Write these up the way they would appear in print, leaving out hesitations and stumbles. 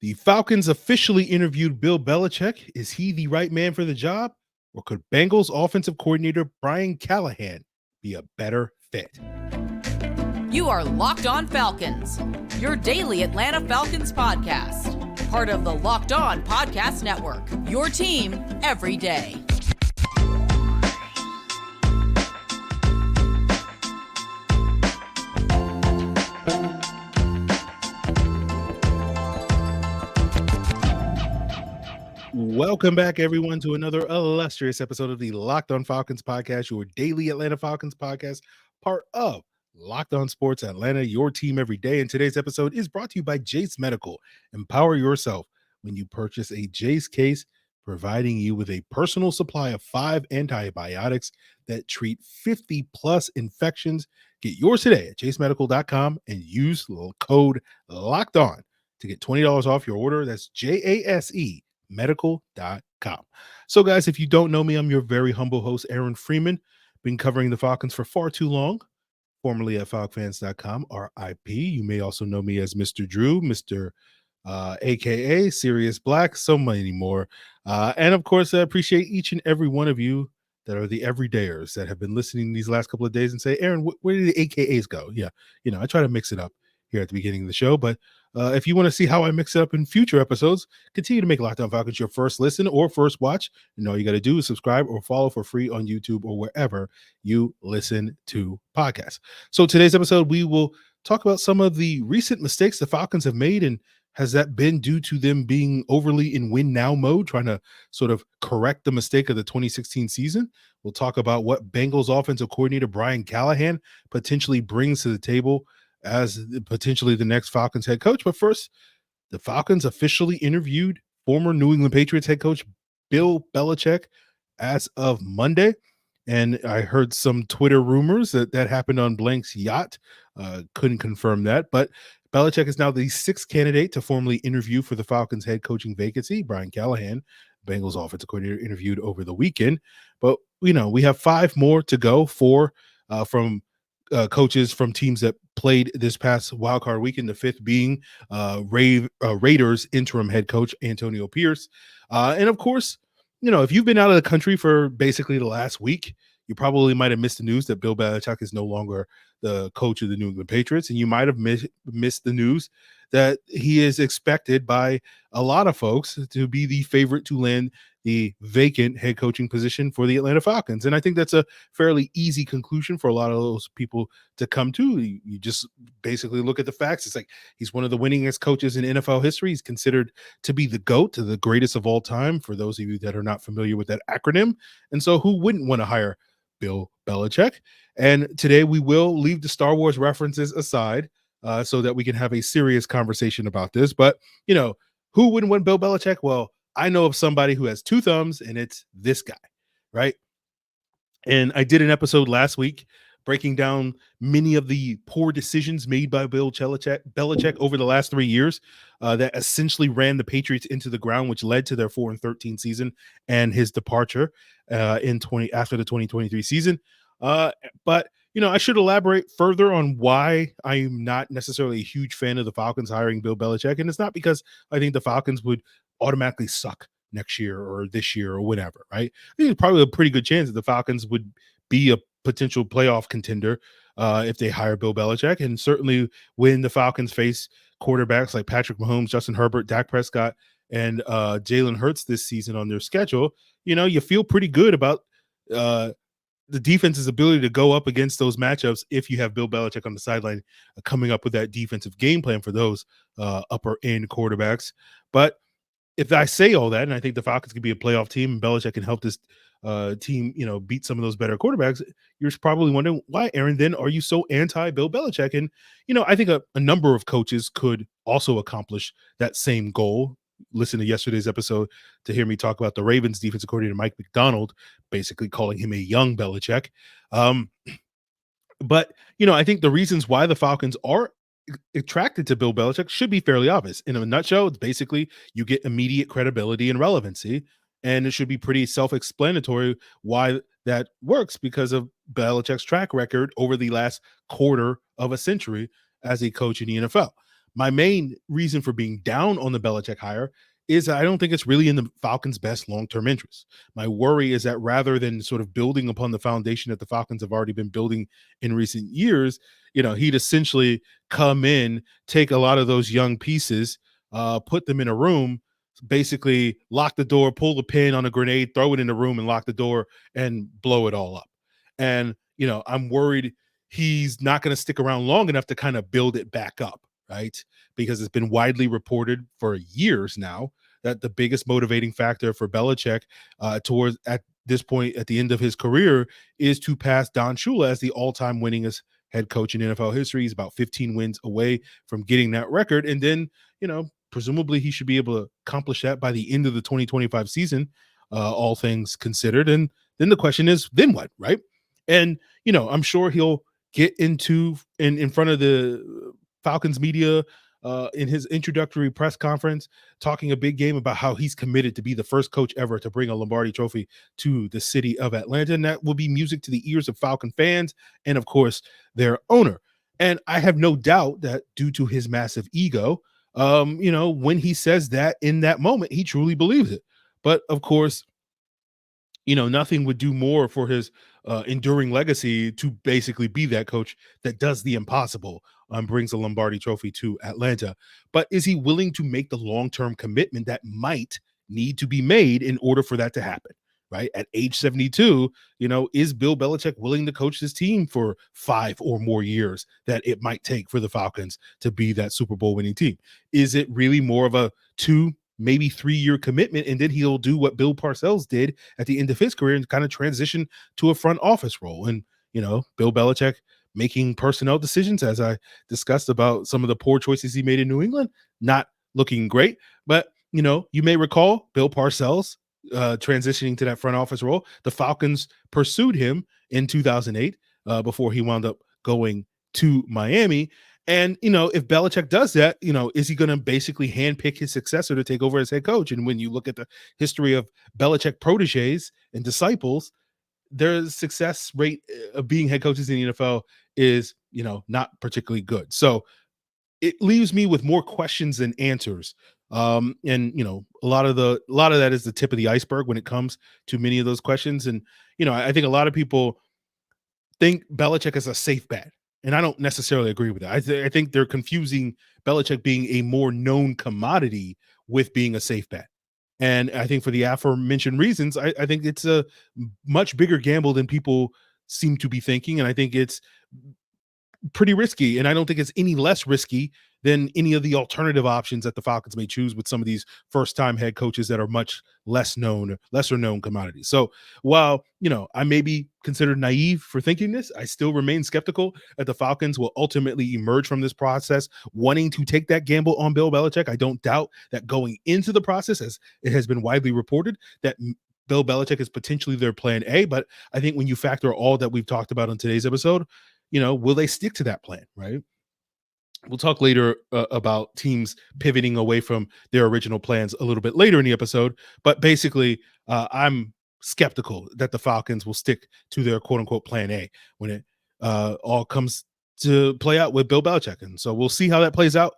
The Falcons officially interviewed Bill Belichick. Is he the right man for the job? Or could Bengals offensive coordinator Brian Callahan be a better fit? You are Locked On Falcons, your daily Atlanta Falcons podcast. Part of the Locked On Podcast Network, your team every day. Welcome back, everyone, to another illustrious episode of the Locked On Falcons podcast, your daily Atlanta Falcons podcast, part of Locked On Sports Atlanta, your team every day. And today's episode is brought to you by Jase Medical. Empower yourself when you purchase a Jase case, providing you with a personal supply of 5 antibiotics that treat 50 plus infections. Get yours today at jasemedical.com and use the code Locked On to get $20 off your order. That's JASE medical.com. So, guys, if you don't know me, I'm your very humble host, Aaron Freeman. Been covering the Falcons for far too long, formerly at falcfans.com, RIP. You may also know me as Mr. Drew, Mr. AKA Sirius Black, so many more. And of course, I appreciate each and every one of you that are the everydayers that have been listening these last couple of days and say, Aaron, where did the AKAs go? Yeah, I try to mix it up here at the beginning of the show, but if you want to see how I mix it up in future episodes, continue to make Locked On Falcons your first listen or first watch. And all you got to do is subscribe or follow for free on YouTube or wherever you listen to podcasts. So today's episode, we will talk about some of the recent mistakes the Falcons have made, and has that been due to them being overly in win now mode, trying to sort of correct the mistake of the 2016 season? We'll talk about what Bengals offensive coordinator Brian Callahan potentially brings to the table as potentially the next Falcons head coach. But first, the Falcons officially interviewed former New England Patriots head coach Bill Belichick as of Monday. And I heard some Twitter rumors that happened on Blank's yacht. Couldn't confirm that. But Belichick is now the 6th candidate to formally interview for the Falcons head coaching vacancy. Brian Callahan, Bengals offensive coordinator, interviewed over the weekend. But, we have 5 more to go, 4 from coaches from teams that played this past wildcard weekend, the 5th being Raiders interim head coach Antonio Pierce. And of course, if you've been out of the country for basically the last week, you probably might have missed the news that Bill Belichick is no longer the coach of the New England Patriots. And you might have missed the news that he is expected by a lot of folks to be the favorite to land the vacant head coaching position for the Atlanta Falcons. And I think that's a fairly easy conclusion for a lot of those people to come to. You just basically look at the facts. It's like he's one of the winningest coaches in NFL history. He's considered to be the GOAT, the greatest of all time, for those of you that are not familiar with that acronym. And so who wouldn't want to hire Bill Belichick? And today we will leave the Star Wars references aside so that we can have a serious conversation about this. But, who wouldn't want Bill Belichick? Well, I know of somebody who has 2 thumbs, and it's this guy, right? And I did an episode last week breaking down many of the poor decisions made by Bill Belichick over the last 3 years that essentially ran the Patriots into the ground, which led to their 4-13 season and his departure after the 2023 season. But I should elaborate further on why I'm not necessarily a huge fan of the Falcons hiring Bill Belichick. And it's not because I think the Falcons would automatically suck next year or this year or whatever, right? I think there's probably a pretty good chance that the Falcons would be a potential playoff contender if they hire Bill Belichick. And certainly when the Falcons face quarterbacks like Patrick Mahomes, Justin Herbert, Dak Prescott, and Jalen Hurts this season on their schedule, you feel pretty good about the defense's ability to go up against those matchups if you have Bill Belichick on the sideline coming up with that defensive game plan for those upper end quarterbacks. But if I say all that, and I think the Falcons could be a playoff team and Belichick can help this team, beat some of those better quarterbacks, you're probably wondering, why, Aaron, then are you so anti-Bill Belichick? And, I think a number of coaches could also accomplish that same goal. Listen to yesterday's episode to hear me talk about the Ravens defensive coordinator Mike McDonald, basically calling him a young Belichick. But, I think the reasons why the Falcons are attracted to Bill Belichick should be fairly obvious. In a nutshell, it's basically you get immediate credibility and relevancy, and it should be pretty self-explanatory why that works because of Belichick's track record over the last quarter of a century as a coach in the NFL. My main reason for being down on the Belichick hire is I don't think it's really in the Falcons' best long-term interest. My worry is that rather than sort of building upon the foundation that the Falcons have already been building in recent years, he'd essentially come in, take a lot of those young pieces, put them in a room, basically lock the door, pull the pin on a grenade, throw it in the room and lock the door and blow it all up. And, I'm worried he's not going to stick around long enough to kind of build it back up, right? Because it's been widely reported for years now that the biggest motivating factor for Belichick towards at this point at the end of his career is to pass Don Shula as the all-time winningest head coach in NFL history. He's about 15 wins away from getting that record. And then, presumably he should be able to accomplish that by the end of the 2025 season, all things considered. And then the question is, then what, right? And, I'm sure he'll get into in front of the Falcons media in his introductory press conference, talking a big game about how he's committed to be the first coach ever to bring a Lombardi trophy to the city of Atlanta. And that will be music to the ears of Falcon fans and, of course, their owner. And I have no doubt that due to his massive ego, when he says that in that moment, he truly believes it. But of course, nothing would do more for his enduring legacy to basically be that coach that does the impossible, brings a Lombardi trophy to Atlanta. But is he willing to make the long-term commitment that might need to be made in order for that to happen? Right at age 72, is Bill Belichick willing to coach this team for 5 or more years that it might take for the Falcons to be that Super Bowl winning team? Is it really more of a 2, maybe 3-year commitment, and then he'll do what Bill Parcells did at the end of his career and kind of transition to a front office role? And Bill Belichick making personnel decisions, as I discussed about some of the poor choices he made in New England, not looking great. But you may recall Bill Parcells transitioning to that front office role. The Falcons pursued him in 2008 before he wound up going to Miami. And, if Belichick does that, is he going to basically handpick his successor to take over as head coach? And when you look at the history of Belichick proteges and disciples, their success rate of being head coaches in the NFL is, not particularly good. So it leaves me with more questions than answers. And a lot of that is the tip of the iceberg when it comes to many of those questions. And I think a lot of people think Belichick is a safe bet, and I don't necessarily agree with that. I think they're confusing Belichick being a more known commodity with being a safe bet. And I think for the aforementioned reasons, I think it's a much bigger gamble than people seem to be thinking. And I think it's pretty risky. And I don't think it's any less risky than any of the alternative options that the Falcons may choose with some of these first-time head coaches that are much lesser known commodities. So while, I may be considered naive for thinking this, I still remain skeptical that the Falcons will ultimately emerge from this process wanting to take that gamble on Bill Belichick. I don't doubt that going into the process, as it has been widely reported, that Bill Belichick is potentially their plan A. But I think when you factor all that we've talked about on today's episode, will they stick to that plan, right? We'll talk later about teams pivoting away from their original plans a little bit later in the episode. But basically, I'm skeptical that the Falcons will stick to their quote unquote plan A when it all comes to play out with Bill Belichick. And so we'll see how that plays out.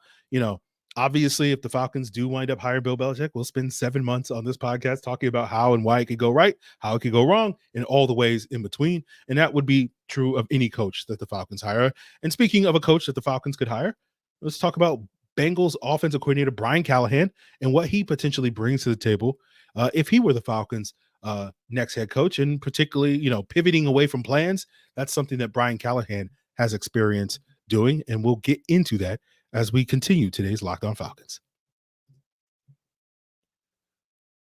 Obviously, if the Falcons do wind up hiring Bill Belichick, we'll spend 7 months on this podcast talking about how and why it could go right, how it could go wrong, and all the ways in between. And that would be true of any coach that the Falcons hire. And speaking of a coach that the Falcons could hire, let's talk about Bengals offensive coordinator Brian Callahan and what he potentially brings to the table if he were the Falcons' next head coach, and particularly, pivoting away from plans. That's something that Brian Callahan has experience doing, and we'll get into that as we continue today's Locked On Falcons.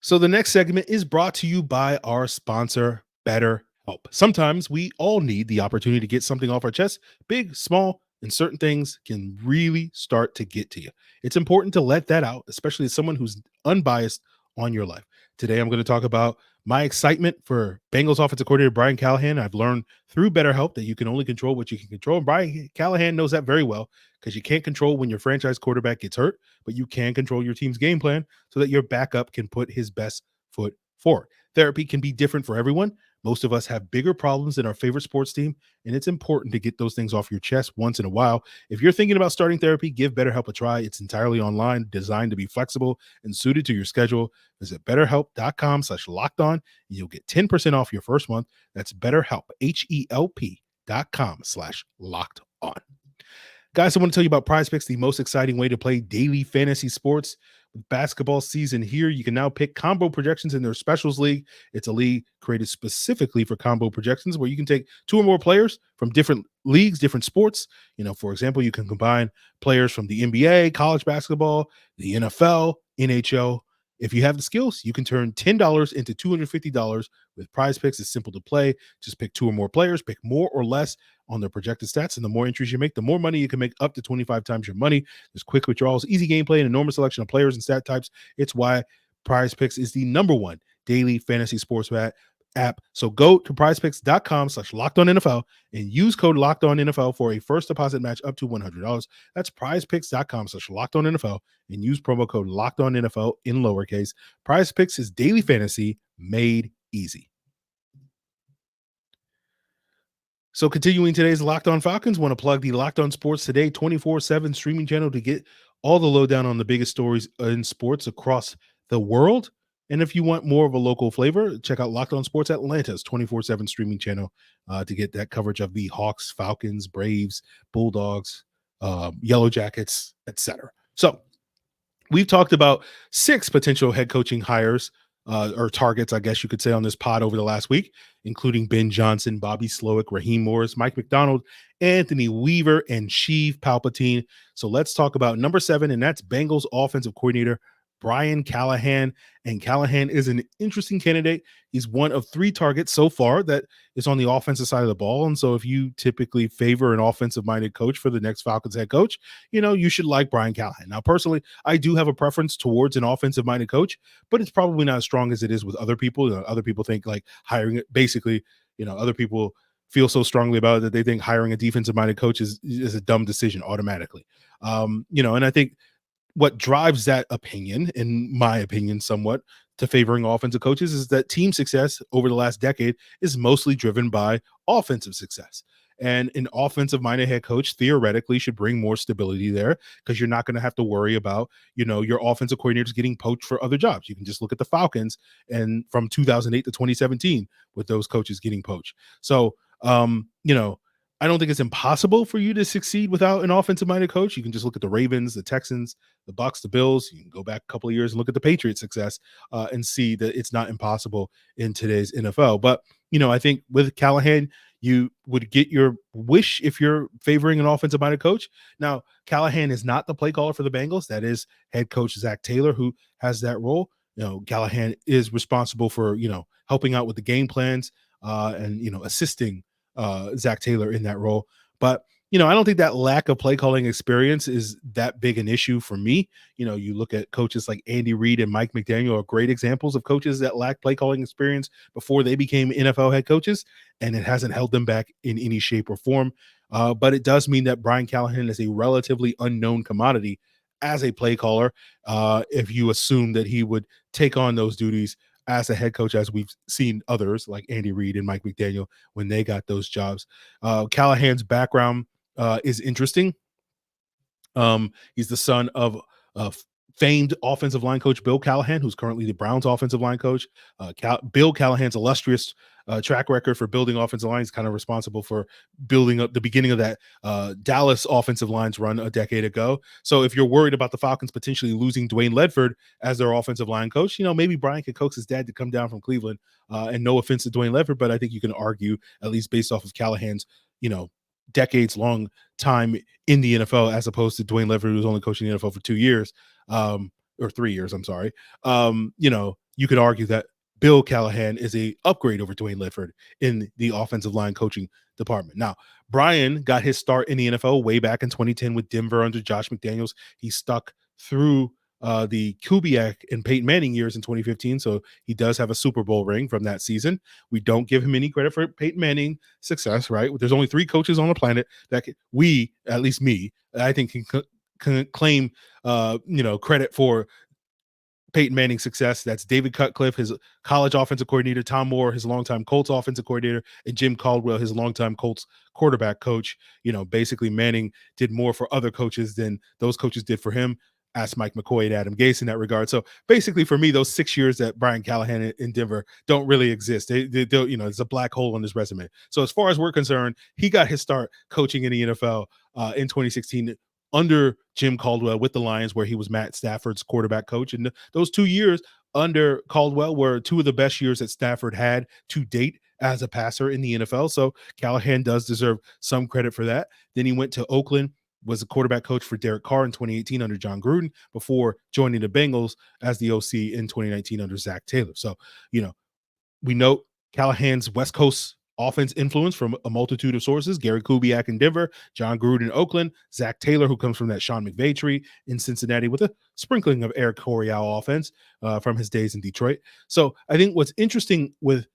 So the next segment is brought to you by our sponsor, BetterHelp. Sometimes we all need the opportunity to get something off our chest, big, small, and certain things can really start to get to you. It's important to let that out, especially as someone who's unbiased on your life. Today, I'm going to talk about my excitement for Bengals offensive coordinator Brian Callahan. I've learned through BetterHelp that you can only control what you can control. And Brian Callahan knows that very well, because you can't control when your franchise quarterback gets hurt, but you can control your team's game plan so that your backup can put his best foot forward. Therapy can be different for everyone. Most of us have bigger problems than our favorite sports team, and it's important to get those things off your chest once in a while. If you're thinking about starting therapy, give BetterHelp a try. It's entirely online, designed to be flexible and suited to your schedule. Visit betterhelp.com/lockedon, and you'll get 10% off your first month. That's BetterHelp, HELP.com/lockedon. Guys, I want to tell you about Prize Picks, the most exciting way to play daily fantasy sports. With basketball season here, you can now pick combo projections in their specials league. It's a league created specifically for combo projections where you can take two or more players from different leagues, different sports. For example, you can combine players from the NBA, college basketball, the NFL, NHL. If you have the skills, you can turn $10 into $250 with Prize Picks. It's simple to play. Just pick two or more players, pick more or less on their projected stats, and the more entries you make, the more money you can make, up to 25 times your money. There's quick withdrawals, easy gameplay, an enormous selection of players and stat types. It's why Prize Picks is the #1 daily fantasy sports app. So go to prizepicks.com/lockedonnfl and use code LockedOnNFL for a first deposit match up to $100. That's prizepicks.com/lockedonnfl and use promo code LockedOnNFL in lowercase. Prize Picks is daily fantasy made easy. So continuing today's Locked On Falcons, want to plug the Locked On Sports Today 24/7 streaming channel to get all the lowdown on the biggest stories in sports across the world. And if you want more of a local flavor, check out Locked On Sports Atlanta's 24/7 streaming channel to get that coverage of the Hawks, Falcons, Braves, Bulldogs, Yellow Jackets, etc. So we've talked about 6 potential head coaching hires or targets, I guess you could say, on this pod over the last week, including Ben Johnson, Bobby Slowick, Raheem Morris, Mike McDonald, Anthony Weaver, and Sheev Palpatine. So let's talk about number 7, and that's Bengals offensive coordinator Brian Callahan. And Callahan is an interesting candidate. He's one of 3 targets so far that is on the offensive side of the ball. And so if you typically favor an offensive-minded coach for the next Falcons head coach, you should like Brian Callahan. Now, personally, I do have a preference towards an offensive-minded coach, but it's probably not as strong as it is with other people. Other people think like hiring it, basically, other people feel so strongly about it that they think hiring a defensive-minded coach is a dumb decision automatically. And I think what drives that opinion, in my opinion, somewhat to favoring offensive coaches, is that team success over the last decade is mostly driven by offensive success. And an offensive-minded head coach theoretically should bring more stability there because you're not going to have to worry about, your offensive coordinators getting poached for other jobs. You can just look at the Falcons and from 2008 to 2017 with those coaches getting poached. So, I don't think it's impossible for you to succeed without an offensive-minded coach. You can just look at the Ravens, the Texans, the Bucs, the Bills. You can go back a couple of years and look at the Patriots' success and see that it's not impossible in today's NFL. But, I think with Callahan, you would get your wish if you're favoring an offensive-minded coach. Now, Callahan is not the play caller for the Bengals. That is head coach Zach Taylor, who has that role. Callahan is responsible for, helping out with the game plans and, assisting Zach Taylor in that role. But, I don't think that lack of play calling experience is that big an issue for me. You look at coaches like Andy Reid and Mike McDaniel are great examples of coaches that lack play calling experience before they became NFL head coaches, and it hasn't held them back in any shape or form. But it does mean that Brian Callahan is a relatively unknown commodity as a play caller, if you assume that he would take on those duties as a head coach, as we've seen others like Andy Reid and Mike McDaniel when they got those jobs. Callahan's background is interesting. He's the son of famed offensive line coach Bill Callahan, who's currently the Browns offensive line coach. Bill Callahan's illustrious track record for building offensive lines, kind of responsible for building up the beginning of that Dallas offensive lines run a decade ago. So if you're worried about the Falcons potentially losing Dwayne Ledford as their offensive line coach, maybe Brian could coax his dad to come down from Cleveland. And no offense to Dwayne Ledford, but I think you can argue, at least based off of Callahan's, decades long time in the NFL, as opposed to Dwayne Ledford, who's only coaching the NFL for 2 years, or 3 years. I'm sorry. You could argue that Bill Callahan is a upgrade over Dwayne Ledford in the offensive line coaching department. Now, Brian got his start in the NFL way back in 2010 with Denver under Josh McDaniels. He stuck through the Kubiak and Peyton Manning years in 2015. So he does have a Super Bowl ring from that season. We don't give him any credit for Peyton Manning success, right? There's only 3 coaches on the planet that at least me, I think can claim, credit for Peyton Manning's success. That's David Cutcliffe, his college offensive coordinator, Tom Moore, his longtime Colts offensive coordinator, and Jim Caldwell, his longtime Colts quarterback coach. Basically Manning did more for other coaches than those coaches did for him. Ask Mike McCoy and Adam Gase in that regard. So basically for me, those 6 years that Brian Callahan in Denver don't really exist. They don't, it's a black hole on his resume. So as far as we're concerned, he got his start coaching in the NFL in 2016 under Jim Caldwell with the Lions, where he was Matt Stafford's quarterback coach. And those 2 years under Caldwell were two of the best years that Stafford had to date as a passer in the NFL. So Callahan does deserve some credit for that. Then he went to Oakland, was a quarterback coach for Derek Carr in 2018 under John Gruden, before joining the Bengals as the OC in 2019 under Zach Taylor. So, we note Callahan's West Coast offense influence from a multitude of sources: Gary Kubiak in Denver, John Gruden in Oakland, Zach Taylor, who comes from that Sean McVay tree in Cincinnati, with a sprinkling of Eric Coryell offense from his days in Detroit. So I think what's interesting with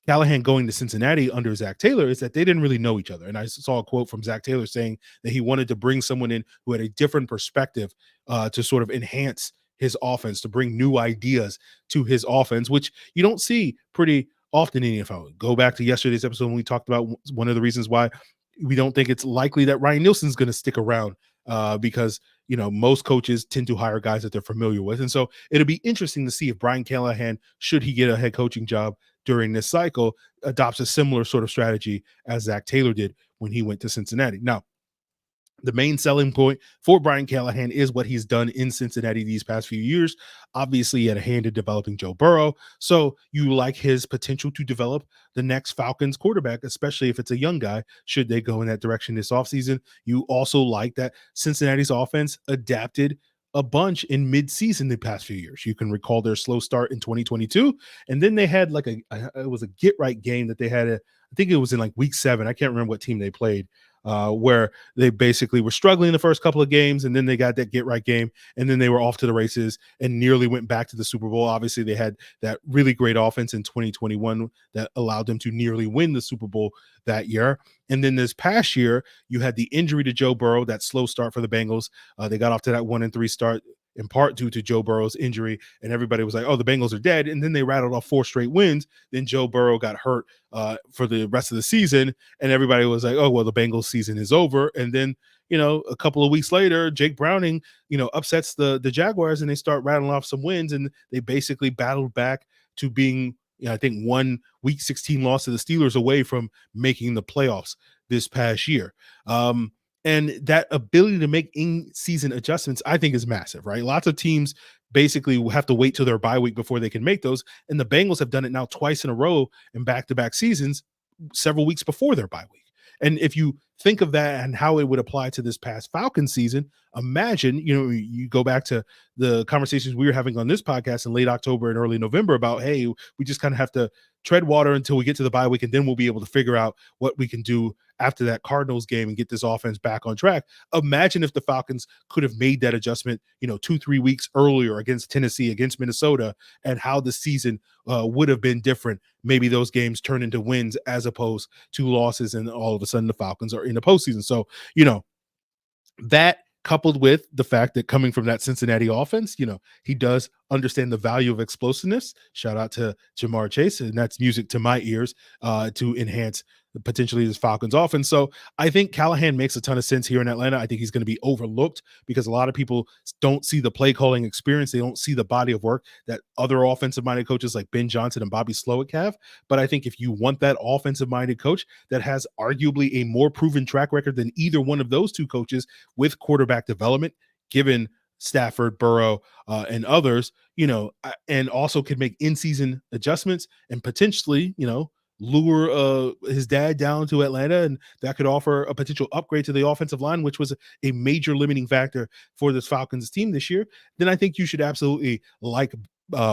Callahan going to Cincinnati under Zach Taylor is that they didn't really know each other. And I saw a quote from Zach Taylor saying that he wanted to bring someone in who had a different perspective to sort of enhance his offense, to bring new ideas to his offense, which you don't see pretty often in the NFL. Go back to yesterday's episode when we talked about one of the reasons why we don't think it's likely that Ryan Nielsen's going to stick around because, most coaches tend to hire guys that they're familiar with. And so it'll be interesting to see if Brian Callahan, should he get a head coaching job during this cycle, adopts a similar sort of strategy as Zach Taylor did when he went to Cincinnati. Now, the main selling point for Brian Callahan is what he's done in Cincinnati these past few years. Obviously, he had a hand in developing Joe Burrow. So you like his potential to develop the next Falcons quarterback, especially if it's a young guy, should they go in that direction this offseason. You also like that Cincinnati's offense adapted a bunch in midseason the past few years. You can recall their slow start in 2022. And then they had it was a get right game that they had. I think it was in like week 7. I can't remember what team they played. Where they basically were struggling the first couple of games, and then they got that get right game, and then they were off to the races and nearly went back to the Super Bowl. Obviously, they had that really great offense in 2021 that allowed them to nearly win the Super Bowl that year. And then this past year, you had the injury to Joe Burrow, that slow start for the Bengals. They got off to that 1-3 start, in part due to Joe Burrow's injury, and everybody was like, oh, the Bengals are dead. And then they rattled off 4 straight wins. Then Joe Burrow got hurt for the rest of the season, and everybody was like, oh, well, the Bengals season is over. And then, a couple of weeks later, Jake Browning, upsets the Jaguars, and they start rattling off some wins, and they basically battled back to being, I think, one week 16 loss to the Steelers away from making the playoffs this past year. And that ability to make in-season adjustments, I think, is massive, right? Lots of teams basically will have to wait till their bye week before they can make those. And the Bengals have done it now twice in a row in back-to-back seasons, several weeks before their bye week. And if you think of that and how it would apply to this past Falcons season, imagine, you go back to the conversations we were having on this podcast in late October and early November about, hey, we just kind of have to tread water until we get to the bye week, and then we'll be able to figure out what we can do after that Cardinals game and get this offense back on track. Imagine if the Falcons could have made that adjustment, 2-3 weeks earlier against Tennessee, against Minnesota, and how the season would have been different. Maybe those games turn into wins as opposed to losses, and all of a sudden the Falcons are in the postseason. So, that coupled with the fact that coming from that Cincinnati offense, he does understand the value of explosiveness. Shout out to Jamar Chase, and that's music to my ears to enhance potentially this Falcons offense. So I think Callahan makes a ton of sense here in Atlanta. I think he's going to be overlooked because a lot of people don't see the play calling experience. They don't see the body of work that other offensive minded coaches like Ben Johnson and Bobby Slowick have. But I think if you want that offensive minded coach that has arguably a more proven track record than either one of those two coaches with quarterback development, given Stafford, Burrow, and others, and also could make in-season adjustments and potentially, lure his dad down to Atlanta, and that could offer a potential upgrade to the offensive line, which was a major limiting factor for this Falcons team this year, then I think you should absolutely like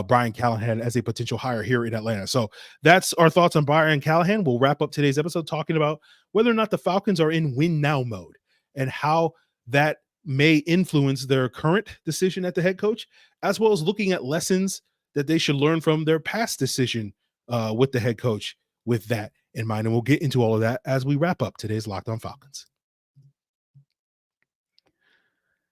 Brian Callahan as a potential hire here in Atlanta. So that's our thoughts on Brian Callahan. We'll wrap up today's episode talking about whether or not the Falcons are in win now mode and how that may influence their current decision at the head coach, as well as looking at lessons that they should learn from their past decision with the head coach with that in mind. And we'll get into all of that as we wrap up today's Locked On Falcons.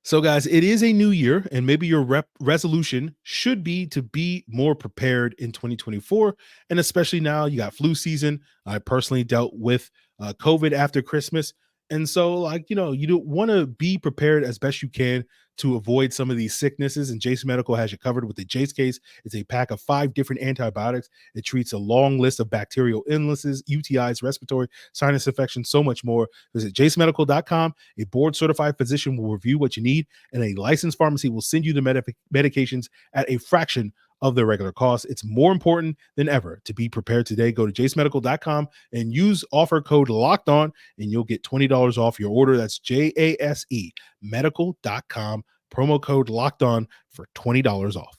So, guys, it is a new year, and maybe your resolution should be to be more prepared in 2024. And especially now, you got flu season. I personally dealt with COVID after Christmas. And so, you don't want to be prepared as best you can to avoid some of these sicknesses. And Jase Medical has you covered with the Jase case. It's a pack of 5 different antibiotics. It treats a long list of bacterial illnesses, UTIs, respiratory, sinus infections, so much more. Visit jasemedical.com. A board certified physician will review what you need, and a licensed pharmacy will send you the medications at a fraction of their regular cost. It's more important than ever to be prepared today. Go to jasemedical.com and use offer code locked on, and you'll get $20 off your order. That's JASE medical.com, promo code locked on for $20 off.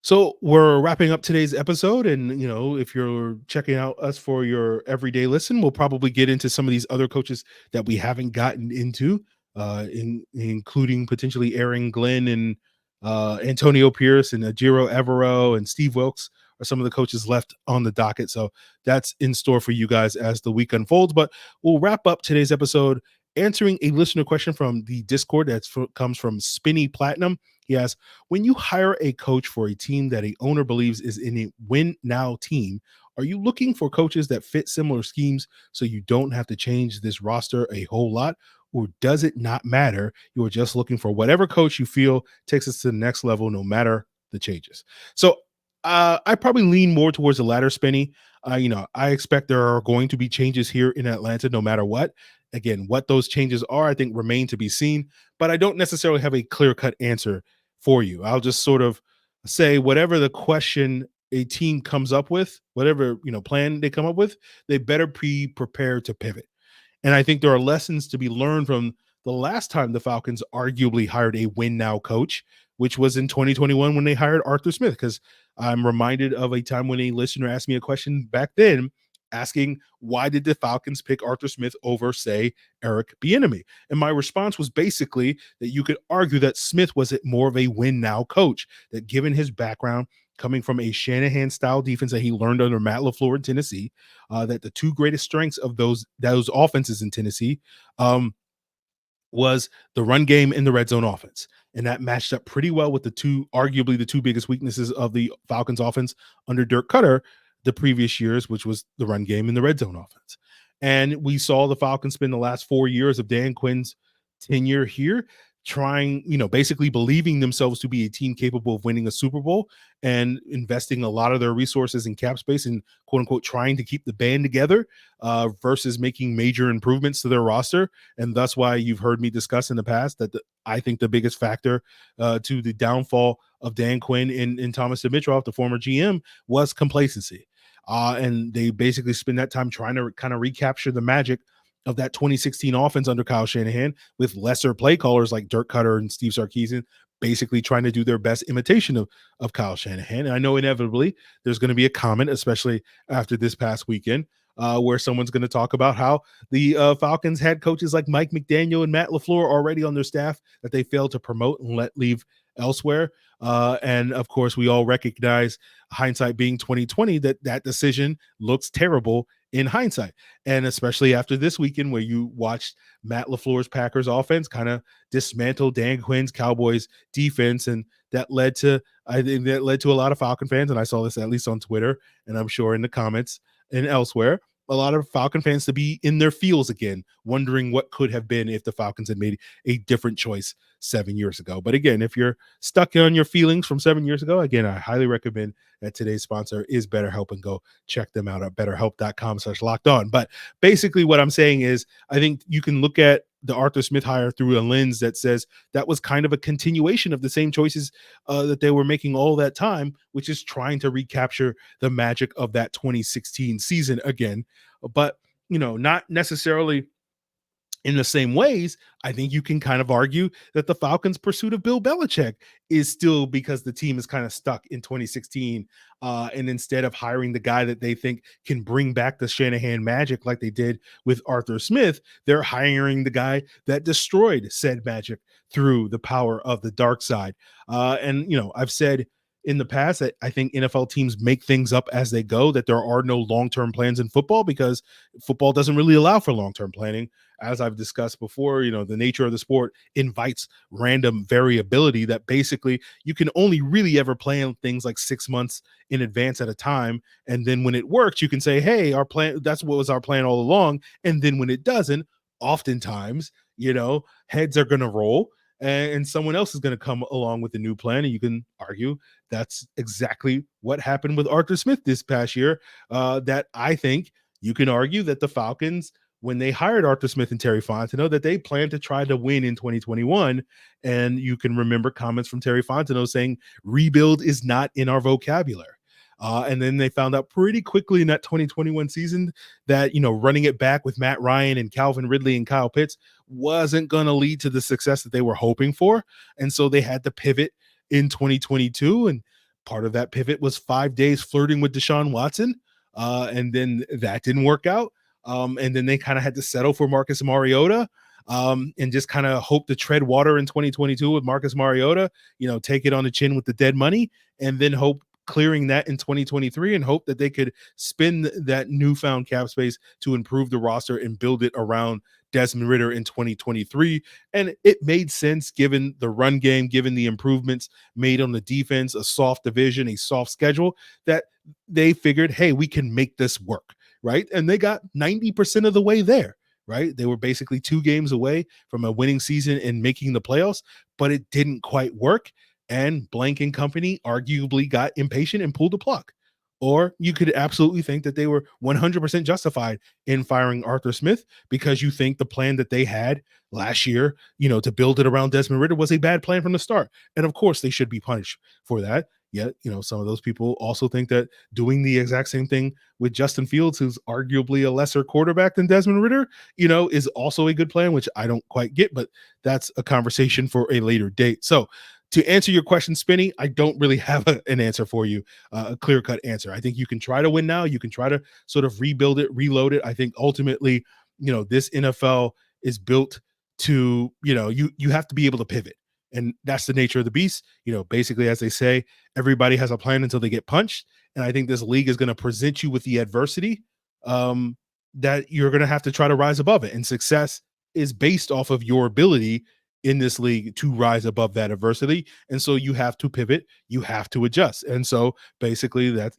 So we're wrapping up today's episode, and if you're checking out us for your everyday listen, we'll probably get into some of these other coaches that we haven't gotten into, including potentially Aaron Glenn and Antonio Pierce and Ajiro Evero and Steve Wilkes are some of the coaches left on the docket. So that's in store for you guys as the week unfolds. But we'll wrap up today's episode answering a listener question from the Discord that comes from Spinny Platinum. He asks, when you hire a coach for a team that a owner believes is in a win now team, are you looking for coaches that fit similar schemes so you don't have to change this roster a whole lot? Or does it not matter? You are just looking for whatever coach you feel takes us to the next level, no matter the changes. So I probably lean more towards the latter, Spinny. I expect there are going to be changes here in Atlanta, no matter what. Again, what those changes are, I think, remain to be seen. But I don't necessarily have a clear-cut answer for you. I'll just sort of say whatever the question a team comes up with, whatever plan they come up with, they better be prepared to pivot. And I think there are lessons to be learned from the last time the Falcons arguably hired a win now coach, which was in 2021 when they hired Arthur Smith. Because I'm reminded of a time when a listener asked me a question back then asking, why did the Falcons pick Arthur Smith over, say, Eric Bieniemy? And my response was basically that you could argue that Smith was more of a win now coach, that given his background, coming from a Shanahan-style defense that he learned under Matt LaFleur in Tennessee, that the two greatest strengths of those offenses in Tennessee was the run game and the red zone offense. And that matched up pretty well with arguably the two biggest weaknesses of the Falcons offense under Dirk Cutter the previous years, which was the run game and the red zone offense. And we saw the Falcons spend the last 4 years of Dan Quinn's tenure here trying, basically believing themselves to be a team capable of winning a Super Bowl and investing a lot of their resources in cap space and quote unquote trying to keep the band together versus making major improvements to their roster. And that's why you've heard me discuss in the past that I think the biggest factor to the downfall of Dan Quinn and Thomas Dimitroff, the former GM, was complacency. And they basically spend that time trying to kind of recapture the magic of that 2016 offense under Kyle Shanahan with lesser play callers like Dirk Cutter and Steve Sarkisian, basically trying to do their best imitation of Kyle Shanahan. And I know inevitably there's going to be a comment, especially after this past weekend, where someone's going to talk about how the Falcons had coaches like Mike McDaniel and Matt LaFleur already on their staff that they failed to promote and let leave elsewhere. And of course, we all recognize, hindsight being 2020, that decision looks terrible in hindsight. And especially after this weekend where you watched Matt LaFleur's Packers offense kind of dismantle Dan Quinn's Cowboys defense. And I think that led to a lot of Falcon fans. And I saw this at least on Twitter, and I'm sure in the comments and elsewhere, a lot of Falcon fans to be in their feels again, wondering what could have been if the Falcons had made a different choice 7 years ago. But again, if you're stuck on your feelings from 7 years ago, again, I highly recommend that today's sponsor is BetterHelp, and go check them out at betterhelp.com/lockedon. But basically what I'm saying is I think you can look at the Arthur Smith hire through a lens that says that was kind of a continuation of the same choices that they were making all that time, which is trying to recapture the magic of that 2016 season again. But, not necessarily in the same ways. I think you can kind of argue that the Falcons' pursuit of Bill Belichick is still because the team is kind of stuck in 2016. And instead of hiring the guy that they think can bring back the Shanahan magic like they did with Arthur Smith, they're hiring the guy that destroyed said magic through the power of the dark side. And I've said in the past, I think NFL teams make things up as they go, that there are no long-term plans in football because football doesn't really allow for long-term planning. As I've discussed before, the nature of the sport invites random variability that basically you can only really ever plan things like 6 months in advance at a time. And then when it works, you can say, hey, our plan, that's what was our plan all along. And then when it doesn't, oftentimes, heads are going to roll and someone else is going to come along with a new plan. And you can argue that's exactly what happened with Arthur Smith this past year. That I think you can argue that the Falcons, when they hired Arthur Smith and Terry Fontenot, that they planned to try to win in 2021. And you can remember comments from Terry Fontenot saying rebuild is not in our vocabulary. And then they found out pretty quickly in that 2021 season that, running it back with Matt Ryan and Calvin Ridley and Kyle Pitts wasn't going to lead to the success that they were hoping for. And so they had to pivot in 2022. And part of that pivot was 5 days flirting with Deshaun Watson. And then that didn't work out. And then they kind of had to settle for Marcus Mariota. And just kind of hope to tread water in 2022 with Marcus Mariota, take it on the chin with the dead money, and then hope clearing that in 2023 and hope that they could spend that newfound cap space to improve the roster and build it around Desmond Ridder in 2023. And it made sense given the run game, given the improvements made on the defense, a soft division, a soft schedule, that they figured, hey, we can make this work, right? And they got 90% of the way there. Right. They were basically 2 games away from a winning season and making the playoffs, but it didn't quite work. And Blank and company arguably got impatient and pulled the plug. Or you could absolutely think that they were 100% justified in firing Arthur Smith because you think the plan that they had last year, to build it around Desmond Ridder was a bad plan from the start. And of course they should be punished for that. Yet, some of those people also think that doing the exact same thing with Justin Fields, who's arguably a lesser quarterback than Desmond Ridder, is also a good plan, which I don't quite get, but that's a conversation for a later date. So to answer your question, Spinny, I don't really have an answer for you, a clear-cut answer. I think you can try to win now. You can try to sort of rebuild it, reload it. I think ultimately, this NFL is built to, you have to be able to pivot. And that's the nature of the beast. Basically, as they say, everybody has a plan until they get punched. And I think this league is going to present you with the adversity that you're going to have to try to rise above it. And success is based off of your ability in this league to rise above that adversity. And so you have to pivot, you have to adjust. And so basically that,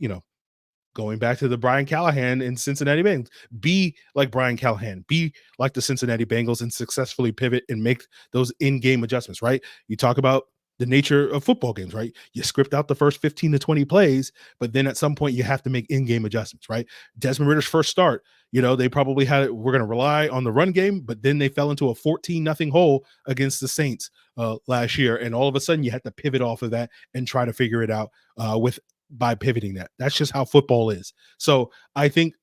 going back to the Brian Callahan and Cincinnati Bengals, be like Brian Callahan, be like the Cincinnati Bengals and successfully pivot and make those in-game adjustments, right? You talk about the nature of football games, right? You script out the first 15 to 20 plays, but then at some point you have to make in-game adjustments, right? Desmond Ridder's first start, they probably had it, we're going to rely on the run game, but then they fell into a 14-0 hole against the Saints last year. And all of a sudden you had to pivot off of that and try to figure it out by pivoting that. That's just how football is. So I think,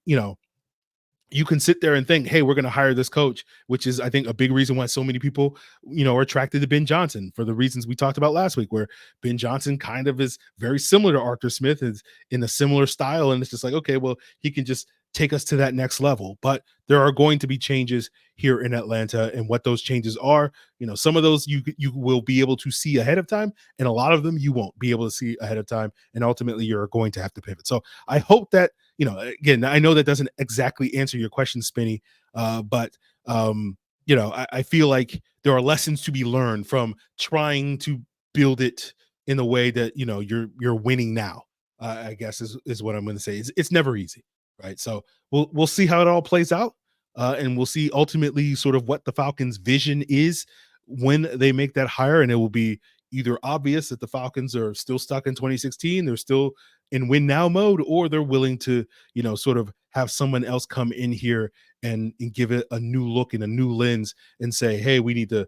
you can sit there and think, hey, we're going to hire this coach, which is, I think, a big reason why so many people, are attracted to Ben Johnson for the reasons we talked about last week, where Ben Johnson kind of is very similar to Arthur Smith, is in a similar style. And it's just like, okay, well, he can just take us to that next level. But there are going to be changes here in Atlanta, and what those changes are, some of those you will be able to see ahead of time, and a lot of them you won't be able to see ahead of time. And ultimately you're going to have to pivot. So I hope that, again, I know that doesn't exactly answer your question, Spinny, but I feel like there are lessons to be learned from trying to build it in a way that, you're winning now, I guess is what I'm going to say. It's never easy, right? So we'll see how it all plays out, and we'll see ultimately sort of what the Falcons' vision is when they make that hire, and it will be either obvious that the Falcons are still stuck in 2016, they're still in win now mode, or they're willing to, sort of have someone else come in here and give it a new look and a new lens and say, hey, we need to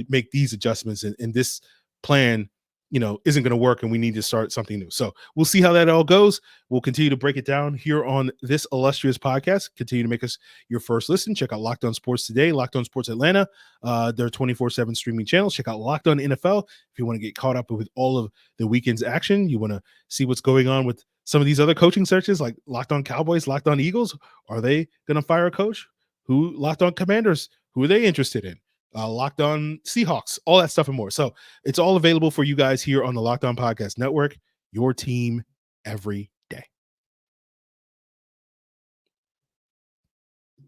make these adjustments, and this plan, isn't going to work, and we need to start something new. So we'll see how that all goes. We'll continue to break it down here on this illustrious podcast. Continue to make us your first listen. Check out Locked On Sports Today, Locked On Sports Atlanta, their 24/7 streaming channels. Check out Locked On NFL if you want to get caught up with all of the weekend's action. You want to see what's going on with some of these other coaching searches, like Locked On Cowboys, Locked On Eagles. Are they going to fire a coach? Locked On Commanders? Who are they interested in? Locked On Seahawks, all that stuff and more. So it's all available for you guys here on the Locked On Podcast Network. your team every